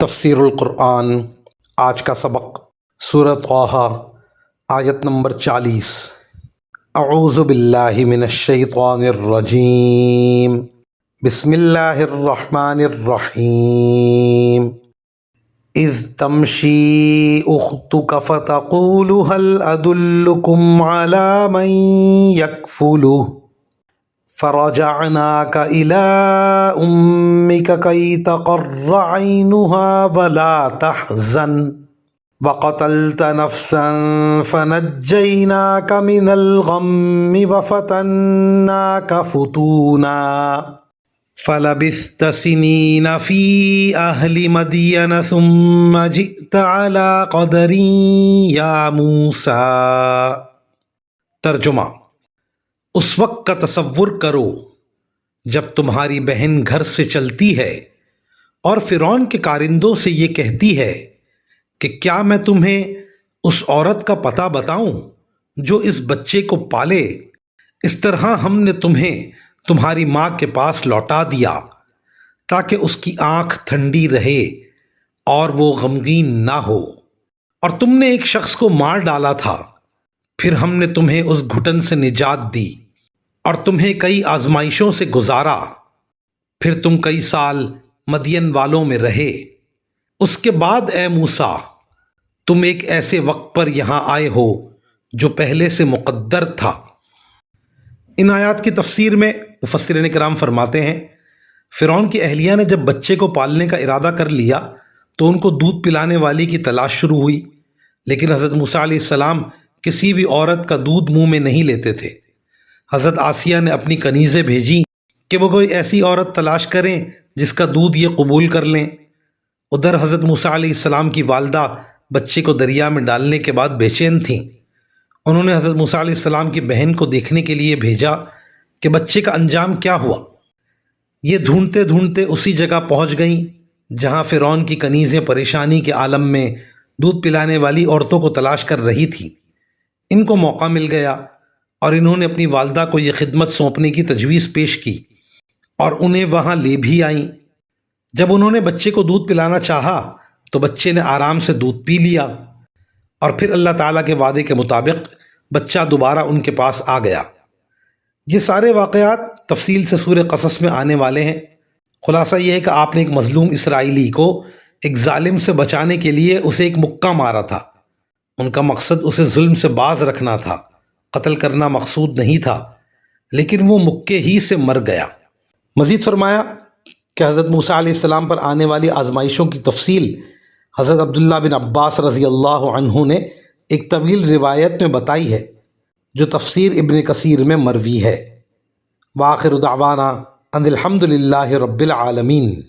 تفسیر القرآن آج کا سبق سورۃ طٰہٰ آیت نمبر 40۔ اعوذ باللہ من الشیطان الرجیم، بسم اللہ الرحمن الرحیم۔ اذ تمشی اختک فتقول هل ادلکم علی من یکفلہ فرجعناک الی امک کی تقر عینها ولا تحزن وقتلت نفسا فنجیناک من الغم وفتناک فتونا فلبثت سنین فی اہل مدین ثم جئت علی قدر یا موسیٰ۔ ترجمہ: اس وقت کا تصور کرو جب تمہاری بہن گھر سے چلتی ہے اور فرعون کے کارندوں سے یہ کہتی ہے کہ کیا میں تمہیں اس عورت کا پتہ بتاؤں جو اس بچے کو پالے؟ اس طرح ہم نے تمہیں تمہاری ماں کے پاس لوٹا دیا تاکہ اس کی آنکھ ٹھنڈی رہے اور وہ غمگین نہ ہو، اور تم نے ایک شخص کو مار ڈالا تھا، پھر ہم نے تمہیں اس گھٹن سے نجات دی اور تمہیں کئی آزمائشوں سے گزارا، پھر تم کئی سال مدین والوں میں رہے۔ اس کے بعد اے موسیٰ، تم ایک ایسے وقت پر یہاں آئے ہو جو پہلے سے مقدر تھا۔ ان آیات کی تفسیر میں مفسرین کرام فرماتے ہیں، فرعون کی اہلیہ نے جب بچے کو پالنے کا ارادہ کر لیا تو ان کو دودھ پلانے والی کی تلاش شروع ہوئی، لیکن حضرت موسیٰ علیہ السلام کسی بھی عورت کا دودھ منہ میں نہیں لیتے تھے۔ حضرت آسیہ نے اپنی کنیزیں بھیجیں کہ وہ کوئی ایسی عورت تلاش کریں جس کا دودھ یہ قبول کر لیں۔ ادھر حضرت موسیٰ علیہ السلام کی والدہ بچے کو دریا میں ڈالنے کے بعد بے چین تھیں۔ انہوں نے حضرت موسیٰ علیہ السلام کی بہن کو دیکھنے کے لیے بھیجا کہ بچے کا انجام کیا ہوا۔ یہ ڈھونڈتے ڈھونڈتے اسی جگہ پہنچ گئیں جہاں فرعون کی کنیزیں پریشانی کے عالم میں دودھ پلانے والی عورتوں کو تلاش کر رہی تھیں۔ ان کو موقع مل گیا اور انہوں نے اپنی والدہ کو یہ خدمت سونپنے کی تجویز پیش کی اور انہیں وہاں لے بھی آئیں۔ جب انہوں نے بچے کو دودھ پلانا چاہا تو بچے نے آرام سے دودھ پی لیا، اور پھر اللہ تعالیٰ کے وعدے کے مطابق بچہ دوبارہ ان کے پاس آ گیا۔ یہ سارے واقعات تفصیل سے سورہ قصص میں آنے والے ہیں۔ خلاصہ یہ ہے کہ آپ نے ایک مظلوم اسرائیلی کو ایک ظالم سے بچانے کے لیے اسے ایک مکہ مارا تھا۔ ان کا مقصد اسے ظلم سے باز رکھنا تھا، قتل کرنا مقصود نہیں تھا، لیکن وہ مکے ہی سے مر گیا۔ مزید فرمایا کہ حضرت موسیٰ علیہ السلام پر آنے والی آزمائشوں کی تفصیل حضرت عبداللہ بن عباس رضی اللہ عنہ نے ایک طویل روایت میں بتائی ہے جو تفسیر ابن کثیر میں مروی ہے۔ وآخر دعوانا ان الحمد للہ رب العالمین۔